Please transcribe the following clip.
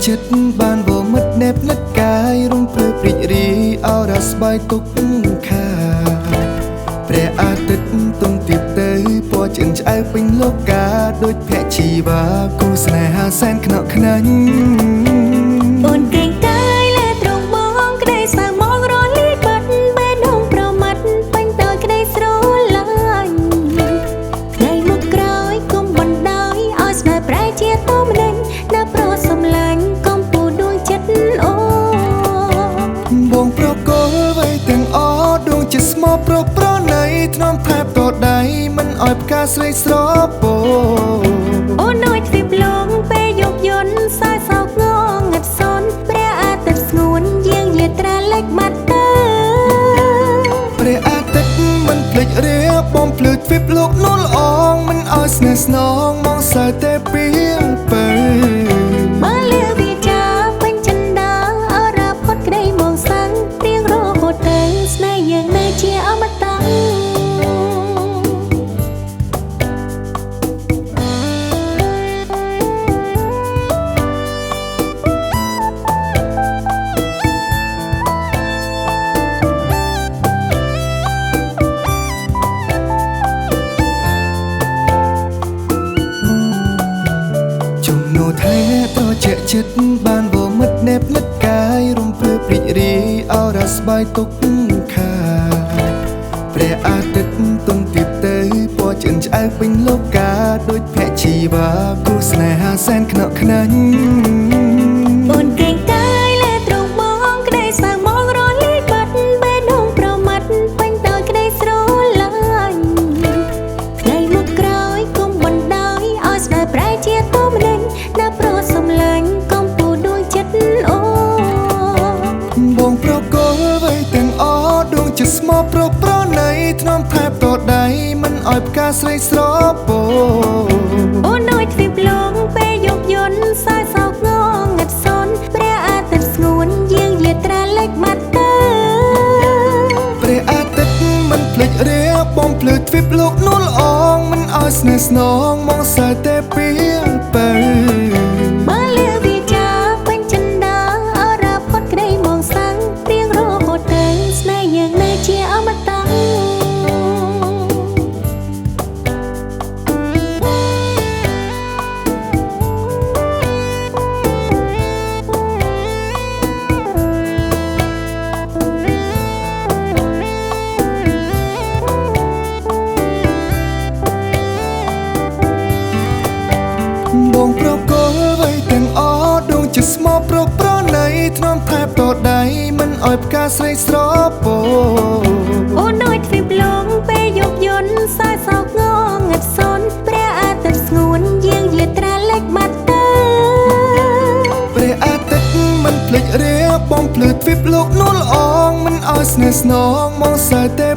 ចិត្តបានវមិតណែបនិតកាយរំភើបរីករាយអរស្បាយទុកខាព្រះអាទិត្យទង់ទៀបទៅពណ៌ឆ្អិនឆ្អៅពេញលោកាដូចភក្ជីវ៉ាគូស្នេហាសែនខ្នក់ខ្នាញ់អូនเก่งกายและตรงมองក្ដីសៅមករលីបាត់បេះដូងប្រមាត់ពេញដោយក្ដីស្រឡាញ់ថ្ងៃមុខក្រោយកុំបណ្ដោយឲ្យស្នេហ៍ប្រែជាតម្នេញណាប្រសំឡាញ់កុំពូដួងចិត្តអូបងប្រកលໄວទាំងអដួងជាស្មោះប្រណីធ្នមថែបតដៃមិនឲ្យផ្កាស្រីស្រពោអូនដូចទ្វីបលងពេលយកយន្តសើសោកងងឹតសនព្រះអាទិត្យស្ងួនយាងយាត្រាលេចបាត់ទៅព្រះអាទិត្យមិនភ្លេចរៀបបំភ្លឺទ្វីបលោកនួលអងមិនឲ្យស្នេហ៍ស្នងមកសើតែពីងទៅបើលឺវាចាពេញចិនដាអរផុតក្ដីមកសាំងរៀងរហូតទៅស្នេហ៍យើងនៅជាអមតៈថែត្រជាក់ចិត្តបានវមិតណែបនិតកាយរំភើបរីករាយអរស្បាយទុកខាព្រះអាទិត្យទង់ទៀបទៅពណ៌ឆ្អិនឆ្អៅពេញលោកាដូចភក្ជីវ៉ាគូស្នេហាសែនខ្នក់ខ្នាញ់អូនเก่งกายและตรงมองក្ដីសៅមករលីបាត់បេះដូងប្រមាត់ពេញដោយក្ដីស្រឡាញ់ថ្ងៃមុខក្រោយកុំបណ្ដោយឲ្យស្នេហ៍ប្រែជាតម្នេញណាប្រសំឡាញ់កុំពូដួងចិត្តអូបងប្រកលໄວទាំងអដួងជាស្មោះប្រណីធ្នមថែបតដៃមិនឲ្យផ្កាស្រីស្រពោអូនដូចទ្វីបលងពេលយកយន្តសើសោកងងឹតសនព្រះអាទិត្យស្ងួនយាងយាត្រាលេចបាត់ទៅព្រះអាទិត្យមិនភ្លេចរៀបបំភ្លឺទ្វីបលោកនួលអងមិនឲ្យស្នេហ៍ស្នងមកសើតែពីងទៅបើលឺវាចាពេញចិនដាអរផុតក្ដីមកសាំងរៀងរហូតទៅស្នេហ៍យើងនៅជាអមតៈបងប្រកលໄວទាំងអដួងជាស្មោះប្រណីធ្នមថែបតដៃមិនឲ្យផ្កាស្រីស្រពោអូនដូចទ្វីបលងពេលយកយន្តសើសោកងងឹតសនព្រះអាទិត្យស្ងួនយាងយាត្រាលេចបាត់ទៅព្រះអាទិត្យមិនភ្លេចរៀបបំភ្លឺទ្វីបលោកនួលអងមិនឲ្យស្នេហ៍ស្នងមកសើតែ